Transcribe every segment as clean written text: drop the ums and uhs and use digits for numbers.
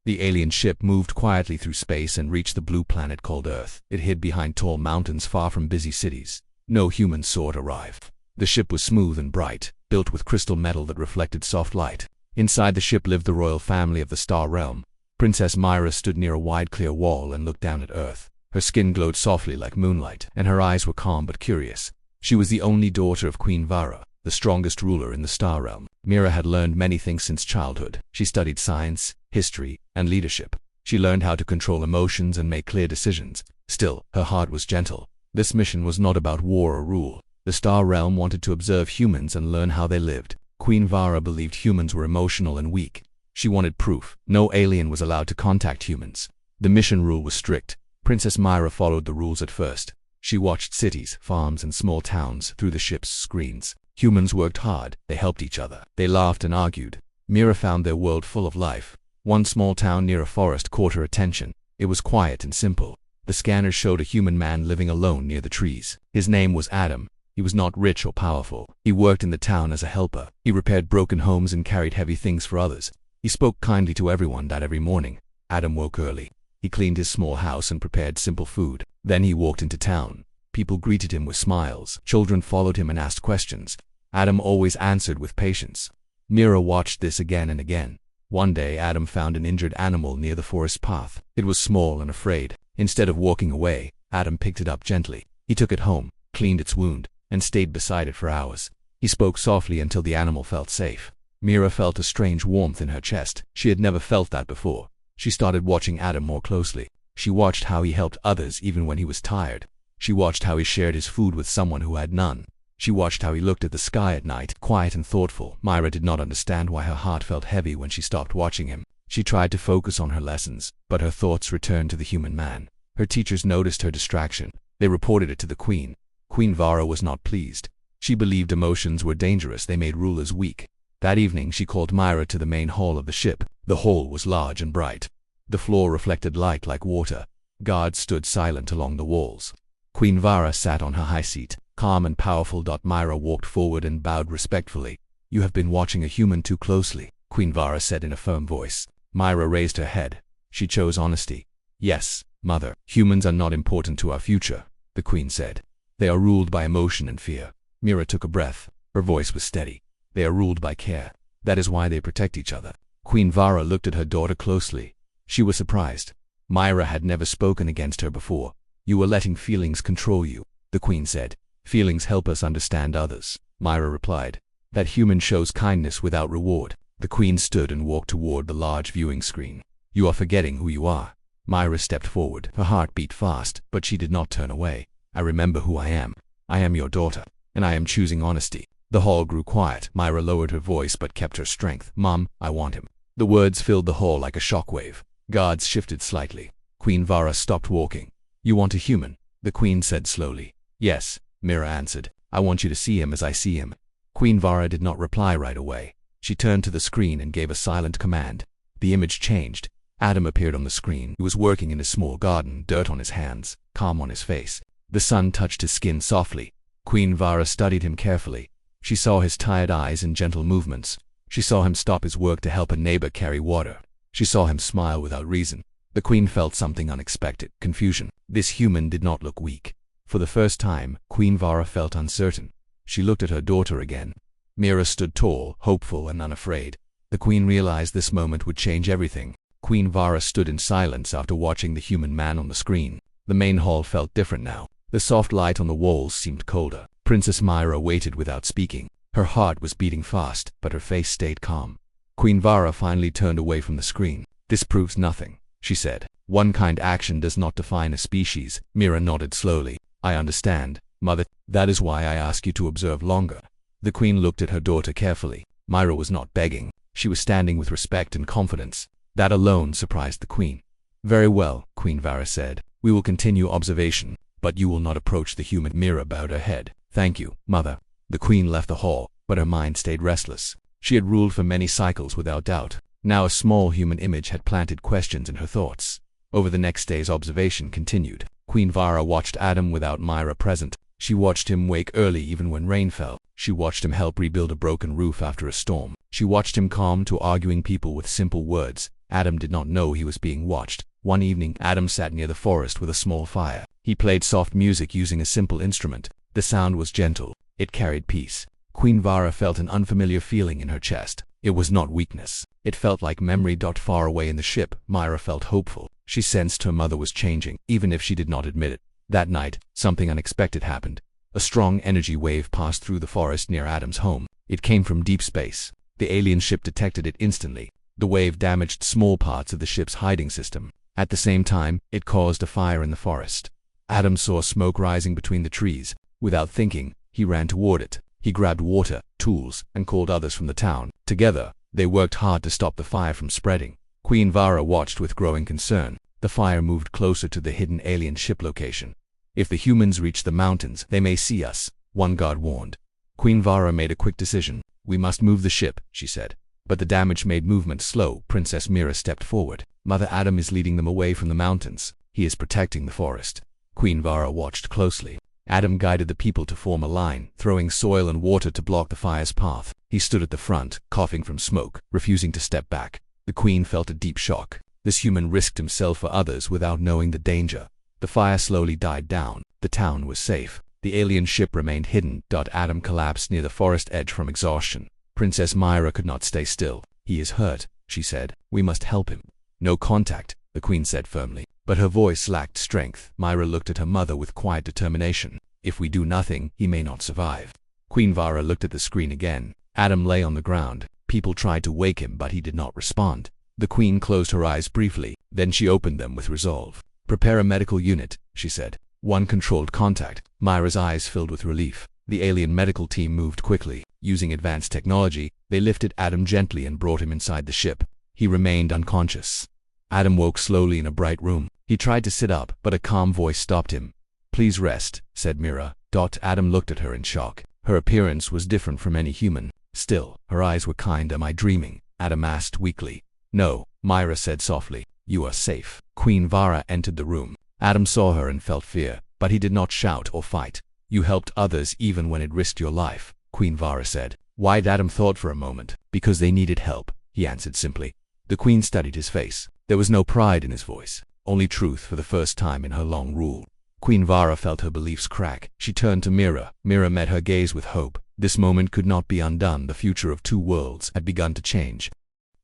The alien ship moved quietly through space and reached the blue planet called Earth. It hid behind tall mountains far from busy cities. No humans saw it arrive. The ship was smooth and bright, built with crystal metal that reflected soft light. Inside the ship lived the royal family of the Star Realm. Princess Myra stood near a wide clear wall and looked down at Earth. Her skin glowed softly like moonlight, and her eyes were calm but curious. She was the only daughter of Queen Vara, the strongest ruler in the Star Realm. Myra had learned many things since childhood. She studied science, history, and leadership. She learned how to control emotions and make clear decisions. Still, her heart was gentle. This mission was not about war or rule. The Star Realm wanted to observe humans and learn how they lived. Queen Vara believed humans were emotional and weak. She wanted proof. No alien was allowed to contact humans. The mission rule was strict. Princess Myra followed the rules at first. She watched cities, farms, and small towns through the ship's screens. Humans worked hard. They helped each other. They laughed and argued. Myra found their world full of life. One small town near a forest caught her attention. It was quiet and simple. The scanners showed a human man living alone near the trees. His name was Adam. He was not rich or powerful. He worked in the town as a helper. He repaired broken homes and carried heavy things for others. He spoke kindly to everyone. That every morning, Adam woke early. He cleaned his small house and prepared simple food. Then he walked into town. People greeted him with smiles. Children followed him and asked questions. Adam always answered with patience. Myra watched this again and again. One day, Adam found an injured animal near the forest path. It was small and afraid. Instead of walking away, Adam picked it up gently. He took it home, cleaned its wound, and stayed beside it for hours. He spoke softly until the animal felt safe. Myra felt a strange warmth in her chest. She had never felt that before. She started watching Adam more closely. She watched how he helped others even when he was tired. She watched how he shared his food with someone who had none. She watched how he looked at the sky at night, quiet and thoughtful. Myra did not understand why her heart felt heavy when she stopped watching him. She tried to focus on her lessons, but her thoughts returned to the human man. Her teachers noticed her distraction. They reported it to the queen. Queen Vara was not pleased. She believed emotions were dangerous. They made rulers weak. That evening, she called Myra to the main hall of the ship. The hall was large and bright. The floor reflected light like water. Guards stood silent along the walls. Queen Vara sat on her high seat, calm and powerful. Myra walked forward and bowed respectfully. "You have been watching a human too closely," Queen Vara said in a firm voice. Myra raised her head. She chose honesty. "Yes, mother. Humans are not important to our future," the queen said. "They are ruled by emotion and fear." Myra took a breath. Her voice was steady. "They are ruled by care. That is why they protect each other." Queen Vara looked at her daughter closely. She was surprised. Myra had never spoken against her before. "You were letting feelings control you," the queen said. "Feelings help us understand others," Myra replied. "That human shows kindness without reward." The queen stood and walked toward the large viewing screen. "You are forgetting who you are." Myra stepped forward. Her heart beat fast, but she did not turn away. "I remember who I am. I am your daughter, and I am choosing honesty." The hall grew quiet. Myra lowered her voice but kept her strength. "Mom, I want him." The words filled the hall like a shockwave. Guards shifted slightly. Queen Vara stopped walking. "You want a human?" the queen said slowly. "Yes," Myra answered. "I want you to see him as I see him." Queen Vara did not reply right away. She turned to the screen and gave a silent command. The image changed. Adam appeared on the screen. He was working in his small garden, dirt on his hands, calm on his face. The sun touched his skin softly. Queen Vara studied him carefully. She saw his tired eyes and gentle movements. She saw him stop his work to help a neighbor carry water. She saw him smile without reason. The queen felt something unexpected, confusion. This human did not look weak. For the first time, Queen Vara felt uncertain. She looked at her daughter again. Myra stood tall, hopeful, and unafraid. The queen realized this moment would change everything. Queen Vara stood in silence after watching the human man on the screen. The main hall felt different now. The soft light on the walls seemed colder. Princess Myra waited without speaking. Her heart was beating fast, but her face stayed calm. Queen Vara finally turned away from the screen. "This proves nothing," she said. "One kind action does not define a species." Myra nodded slowly. "I understand, mother. That is why I ask you to observe longer." The queen looked at her daughter carefully. Myra was not begging. She was standing with respect and confidence. That alone surprised the queen. "Very well," Queen Vara said. "We will continue observation, but you will not approach the human." Myra bowed her head. "Thank you, mother." The queen left the hall, but her mind stayed restless. She had ruled for many cycles without doubt. Now a small human image had planted questions in her thoughts. Over the next day's observation continued. Queen Vara watched Adam without Myra present. She watched him wake early even when rain fell. She watched him help rebuild a broken roof after a storm. She watched him calm to arguing people with simple words. Adam did not know he was being watched. One evening, Adam sat near the forest with a small fire. He played soft music using a simple instrument. The sound was gentle. It carried peace. Queen Vara felt an unfamiliar feeling in her chest. It was not weakness. It felt like memory. Far away in the ship, Myra felt hopeful. She sensed her mother was changing, even if she did not admit it. That night, something unexpected happened. A strong energy wave passed through the forest near Adam's home. It came from deep space. The alien ship detected it instantly. The wave damaged small parts of the ship's hiding system. At the same time, it caused a fire in the forest. Adam saw smoke rising between the trees. Without thinking, he ran toward it. He grabbed water, tools, and called others from the town. Together, they worked hard to stop the fire from spreading. Queen Vara watched with growing concern. The fire moved closer to the hidden alien ship location. "If the humans reach the mountains, they may see us," one guard warned. Queen Vara made a quick decision. "We must move the ship," she said. But the damage made movement slow. Princess Mira stepped forward. "Mother Adam is leading them away from the mountains. He is protecting the forest." Queen Vara watched closely. Adam guided the people to form a line, throwing soil and water to block the fire's path. He stood at the front, coughing from smoke, refusing to step back. The queen felt a deep shock. This human risked himself for others without knowing the danger. The fire slowly died down. The town was safe. The alien ship remained hidden. Adam collapsed near the forest edge from exhaustion. Princess Myra could not stay still. "He is hurt," she said. "We must help him." "No contact," the queen said firmly. But her voice lacked strength. Myra looked at her mother with quiet determination. "If we do nothing, he may not survive." Queen Vara looked at the screen again. Adam lay on the ground. People tried to wake him, but he did not respond. The queen closed her eyes briefly. Then she opened them with resolve. "Prepare a medical unit," she said. "One controlled contact." Myra's eyes filled with relief. The alien medical team moved quickly. Using advanced technology, they lifted Adam gently and brought him inside the ship. He remained unconscious. Adam woke slowly in a bright room. He tried to sit up, but a calm voice stopped him. "Please rest," said Mira. Adam looked at her in shock. Her appearance was different from any human. Still, her eyes were kind. "Am I dreaming?" Adam asked weakly. "No," Myra said softly. "You are safe." Queen Vara entered the room. Adam saw her and felt fear, but he did not shout or fight. "You helped others even when it risked your life," Queen Vara said. Why? Adam thought for a moment. "Because they needed help," he answered simply. The queen studied his face. There was no pride in his voice, only truth for the first time in her long rule. Queen Vara felt her beliefs crack. She turned to Mira. Mira met her gaze with hope. This moment could not be undone. The future of two worlds had begun to change.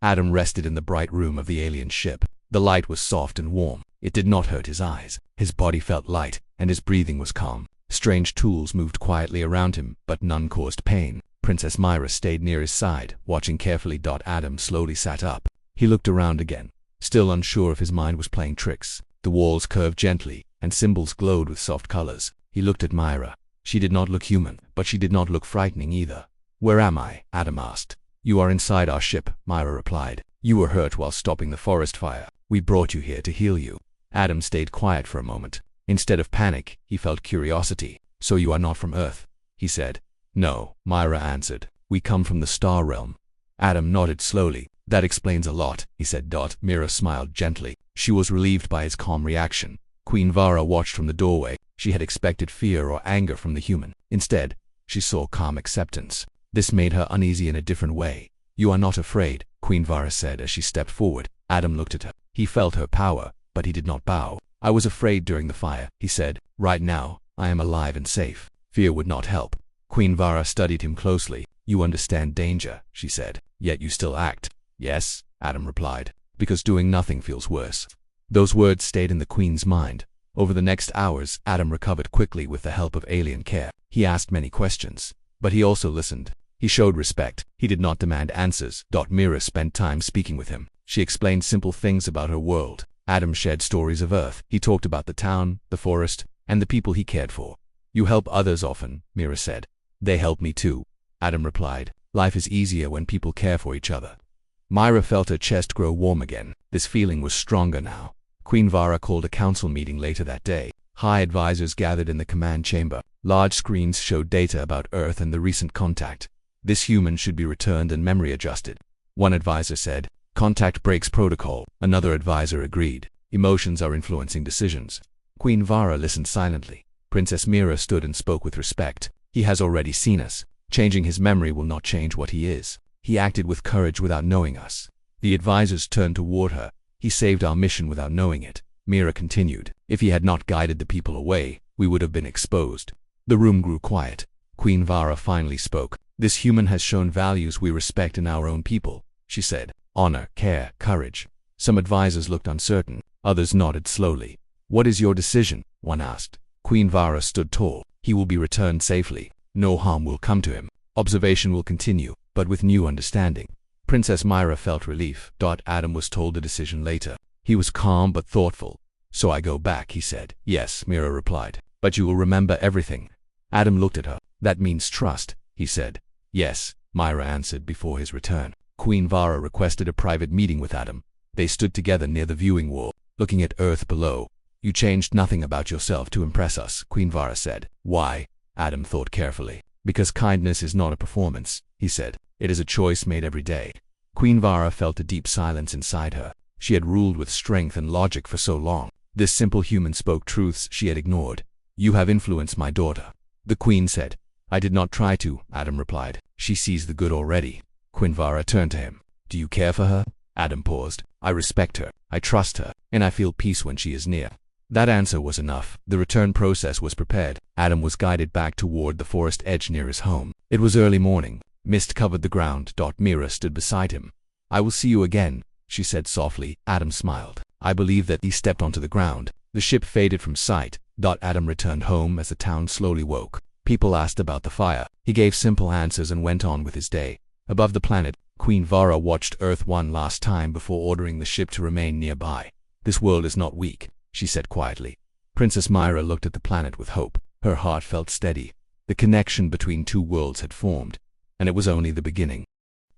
Adam rested in the bright room of the alien ship. The light was soft and warm. It did not hurt his eyes. His body felt light, and his breathing was calm. Strange tools moved quietly around him, but none caused pain. Princess Myra stayed near his side, watching carefully. Adam slowly sat up. He looked around again, still unsure if his mind was playing tricks. The walls curved gently, and symbols glowed with soft colors. He looked at Myra. She did not look human, but she did not look frightening either. "Where am I?" Adam asked. "You are inside our ship," Myra replied. "You were hurt while stopping the forest fire. We brought you here to heal you." Adam stayed quiet for a moment. Instead of panic, he felt curiosity. "So you are not from Earth?" he said. "No," Myra answered. "We come from the star realm." Adam nodded slowly. "That explains a lot," he said. Myra smiled gently. She was relieved by his calm reaction. Queen Vara watched from the doorway. She had expected fear or anger from the human. Instead, she saw calm acceptance. This made her uneasy in a different way. "You are not afraid," Queen Vara said as she stepped forward. Adam looked at her. He felt her power, but he did not bow. "I was afraid during the fire," he said. "Right now, I am alive and safe. Fear would not help." Queen Vara studied him closely. "You understand danger," she said, "yet you still act." "Yes," Adam replied, "because doing nothing feels worse." Those words stayed in the queen's mind. Over the next hours, Adam recovered quickly with the help of alien care. He asked many questions, but he also listened. He showed respect. He did not demand answers. Mira spent time speaking with him. She explained simple things about her world. Adam shared stories of Earth. He talked about the town, the forest, and the people he cared for. "You help others often," Mira said. "They help me too," Adam replied. "Life is easier when people care for each other." Myra felt her chest grow warm again. This feeling was stronger now. Queen Vara called a council meeting later that day. High advisors gathered in the command chamber. Large screens showed data about Earth and the recent contact. This human should be returned and memory adjusted. One advisor said, "Contact breaks protocol." Another advisor agreed. "Emotions are influencing decisions." Queen Vara listened silently. Princess Mira stood and spoke with respect. "He has already seen us. Changing his memory will not change what he is. He acted with courage without knowing us. The advisors turned toward her. He saved our mission without knowing it, Mira continued. If he had not guided the people away, we would have been exposed. The room grew quiet. Queen Vara finally spoke. This human has shown values we respect in our own people, she said. Honor, care, courage. Some advisors looked uncertain. Others nodded slowly. What is your decision? One asked. Queen Vara stood tall. He will be returned safely. No harm will come to him. Observation will continue, but with new understanding. Princess Myra felt relief. Adam was told the decision later. He was calm but thoughtful. So I go back, he said. Yes, Myra replied. But you will remember everything. Adam looked at her. That means trust, he said. Yes, Myra answered before his return. Queen Vara requested a private meeting with Adam. They stood together near the viewing wall, looking at Earth below. You changed nothing about yourself to impress us, Queen Vara said. Why? Adam thought carefully. Because kindness is not a performance, he said. It is a choice made every day. Queen Vara felt a deep silence inside her. She had ruled with strength and logic for so long. This simple human spoke truths she had ignored. You have influenced my daughter, the queen said. I did not try to, Adam replied. She sees the good already. Queen Vara turned to him. Do you care for her? Adam paused. I respect her, I trust her, and I feel peace when she is near. That answer was enough. The return process was prepared. Adam was guided back toward the forest edge near his home. It was early morning. Mist covered the ground. Mira stood beside him. I will see you again, she said softly. Adam smiled. I believe that he stepped onto the ground. The ship faded from sight. Adam returned home as the town slowly woke. People asked about the fire. He gave simple answers and went on with his day. Above the planet, Queen Vara watched Earth one last time before ordering the ship to remain nearby. This world is not weak, she said quietly. Princess Myra looked at the planet with hope. Her heart felt steady. The connection between two worlds had formed, and it was only the beginning.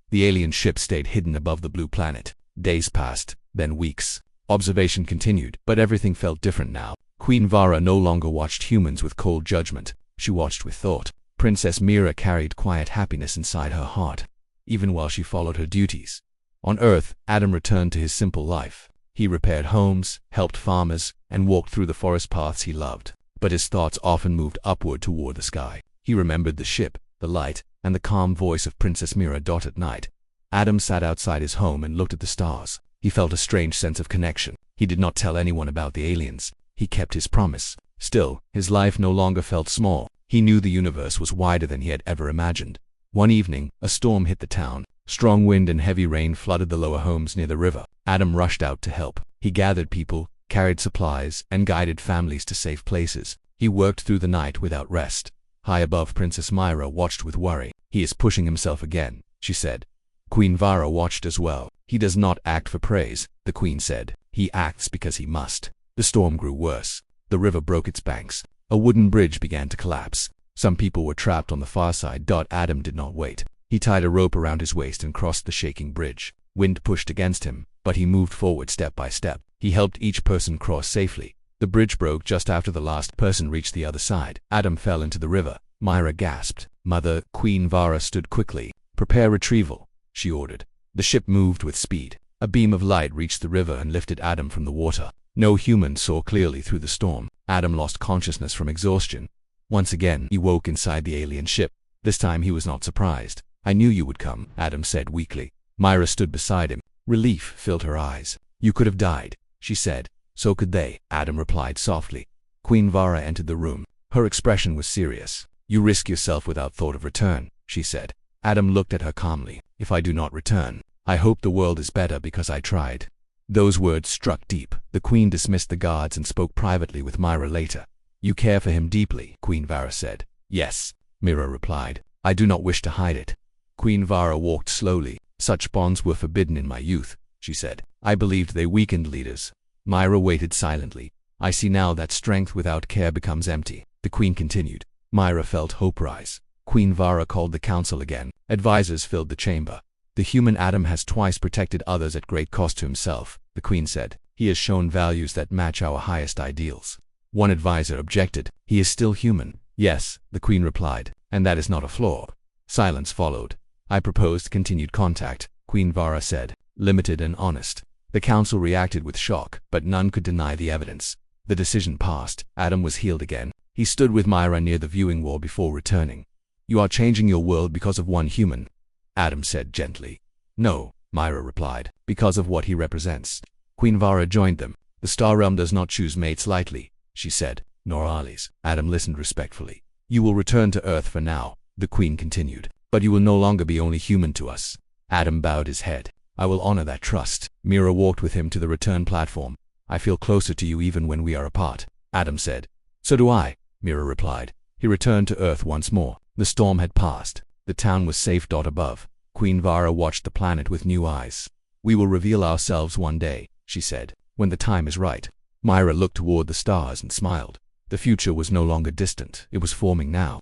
The alien ship stayed hidden above the blue planet. Days passed, then weeks. Observation continued, but everything felt different now. Queen Vara no longer watched humans with cold judgment. She watched with thought. Princess Mira carried quiet happiness inside her heart, even while she followed her duties. On Earth, Adam returned to his simple life. He repaired homes, helped farmers, and walked through the forest paths he loved. But his thoughts often moved upward toward the sky. He remembered the ship, the light, and the calm voice of Princess Mira. At night, Adam sat outside his home and looked at the stars. He felt a strange sense of connection. He did not tell anyone about the aliens. He kept his promise. Still, his life no longer felt small. He knew the universe was wider than he had ever imagined. One evening, a storm hit the town. Strong wind and heavy rain flooded the lower homes near the river. Adam rushed out to help. He gathered people, carried supplies, and guided families to safe places. He worked through the night without rest. High above, Princess Myra watched with worry. He is pushing himself again, she said. Queen Vara watched as well. He does not act for praise, the queen said. He acts because he must. The storm grew worse. The river broke its banks. A wooden bridge began to collapse. Some people were trapped on the far side. Adam did not wait. He tied a rope around his waist and crossed the shaking bridge. Wind pushed against him, but he moved forward step by step. He helped each person cross safely. The bridge broke just after the last person reached the other side. Adam fell into the river. Myra gasped. Mother, Queen Vara stood quickly. Prepare retrieval, she ordered. The ship moved with speed. A beam of light reached the river and lifted Adam from the water. No human saw clearly through the storm. Adam lost consciousness from exhaustion. Once again, he woke inside the alien ship. This time he was not surprised. I knew you would come, Adam said weakly. Myra stood beside him. Relief filled her eyes. You could have died, she said. So could they, Adam replied softly. Queen Vara entered the room. Her expression was serious. You risk yourself without thought of return, she said. Adam looked at her calmly. If I do not return, I hope the world is better because I tried. Those words struck deep. The queen dismissed the guards and spoke privately with Myra later. You care for him deeply, Queen Vara said. Yes, Myra replied. I do not wish to hide it. Queen Vara walked slowly. Such bonds were forbidden in my youth, she said. I believed they weakened leaders. Myra waited silently. I see now that strength without care becomes empty, the queen continued. Myra felt hope rise. Queen Vara called the council again. Advisors filled the chamber. The human Adam has twice protected others at great cost to himself, the queen said. He has shown values that match our highest ideals. One advisor objected. He is still human. Yes, the queen replied, and that is not a flaw. Silence followed. I proposed continued contact, Queen Vara said, limited and honest. The council reacted with shock, but none could deny the evidence. The decision passed. Adam was healed again. He stood with Myra near the viewing wall before returning. You are changing your world because of one human, Adam said gently. No, Myra replied. Because of what he represents. Queen Vara joined them. The star realm does not choose mates lightly, she said, nor allies. Adam listened respectfully. You will return to Earth for now, the queen continued, but you will no longer be only human to us. Adam bowed his head. I will honor that trust. Mira walked with him to the return platform. I feel closer to you even when we are apart, Adam said. So do I, Mira replied. He returned to Earth once more. The storm had passed. The town was safe. Above. Queen Vara watched the planet with new eyes. We will reveal ourselves one day, she said, when the time is right. Myra looked toward the stars and smiled. The future was no longer distant. It was forming now.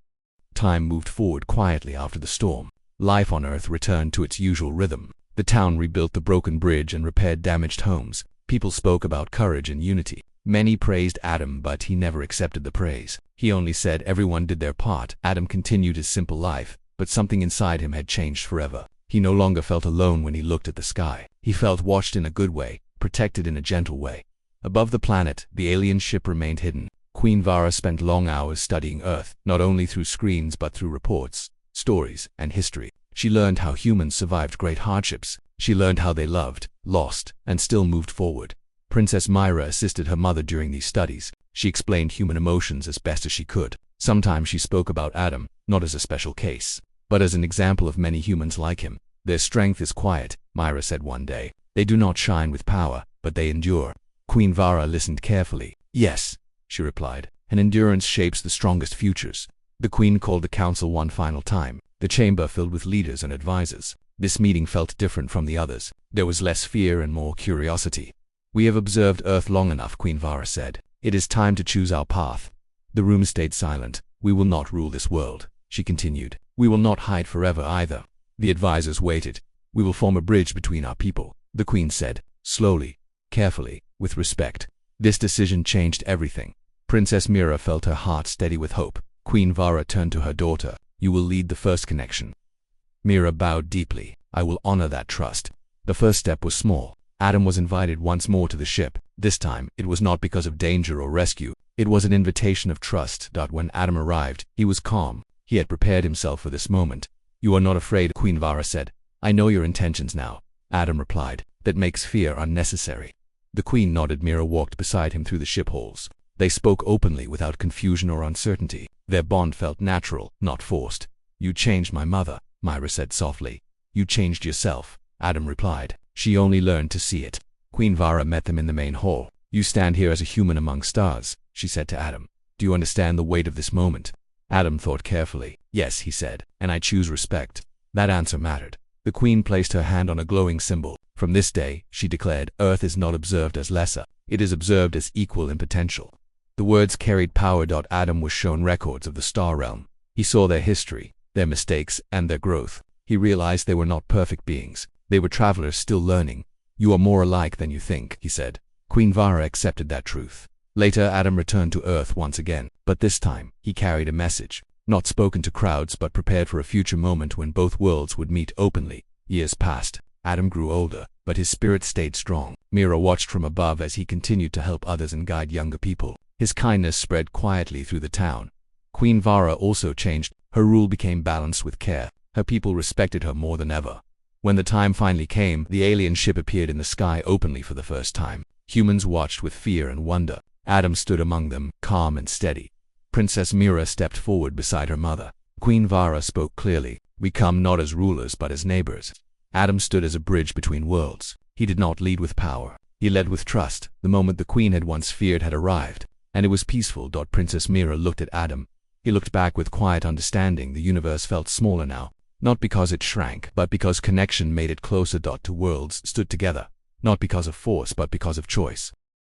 Time moved forward quietly after the storm. Life on Earth returned to its usual rhythm. The town rebuilt the broken bridge and repaired damaged homes. People spoke about courage and unity. Many praised Adam, but he never accepted the praise. He only said everyone did their part. Adam continued his simple life, but something inside him had changed forever. He no longer felt alone when he looked at the sky. He felt watched in a good way, protected in a gentle way. Above the planet, the alien ship remained hidden. Queen Vara spent long hours studying Earth, not only through screens but through reports, stories, and history. She learned how humans survived great hardships. She learned how they loved, lost, and still moved forward. Princess Myra assisted her mother during these studies. She explained human emotions as best as she could. Sometimes she spoke about Adam, not as a special case, but as an example of many humans like him. Their strength is quiet, Myra said one day. They do not shine with power, but they endure. Queen Vara listened carefully. Yes, she replied, and endurance shapes the strongest futures. The queen called the council one final time. The chamber filled with leaders and advisors. This meeting felt different from the others. There was less fear and more curiosity. We have observed Earth long enough, Queen Vara said. It is time to choose our path. The room stayed silent. We will not rule this world, she continued. We will not hide forever either. The advisors waited. We will form a bridge between our people, the queen said, slowly, carefully, with respect. This decision changed everything. Princess Mira felt her heart steady with hope. Queen Vara turned to her daughter. You will lead the first connection. Mira bowed deeply. I will honor that trust. The first step was small. Adam was invited once more to the ship. This time, it was not because of danger or rescue. It was an invitation of trust. When Adam arrived, he was calm. He had prepared himself for this moment. You are not afraid, Queen Vara said. I know your intentions now, Adam replied. That makes fear unnecessary. The queen nodded. Mira walked beside him through the ship halls. They spoke openly without confusion or uncertainty. Their bond felt natural, not forced. You changed my mother, Myra said softly. You changed yourself, Adam replied. She only learned to see it. Queen Vara met them in the main hall. You stand here as a human among stars, she said to Adam. Do you understand the weight of this moment? Adam thought carefully. Yes, he said, and I choose respect. That answer mattered. The queen placed her hand on a glowing symbol. From this day, she declared, Earth is not observed as lesser. It is observed as equal in potential. The words carried power. Adam was shown records of the star realm. He saw their history, their mistakes, and their growth. He realized they were not perfect beings. They were travelers still learning. You are more alike than you think, he said. Queen Vara accepted that truth. Later, Adam returned to Earth once again, but this time, he carried a message. Not spoken to crowds but prepared for a future moment when both worlds would meet openly. Years passed. Adam grew older, but his spirit stayed strong. Mira watched from above as he continued to help others and guide younger people. His kindness spread quietly through the town. Queen Vara also changed. Her rule became balanced with care. Her people respected her more than ever. When the time finally came, the alien ship appeared in the sky openly for the first time. Humans watched with fear and wonder. Adam stood among them, calm and steady. Princess Mira stepped forward beside her mother. Queen Vara spoke clearly. We come not as rulers but as neighbors. Adam stood as a bridge between worlds. He did not lead with power. He led with trust. The moment the queen had once feared had arrived, and it was peaceful. Princess Mira looked at Adam. He looked back with quiet understanding. The universe felt smaller now, not because it shrank, but because connection made it closer. Two worlds stood together, not because of force but because of choice.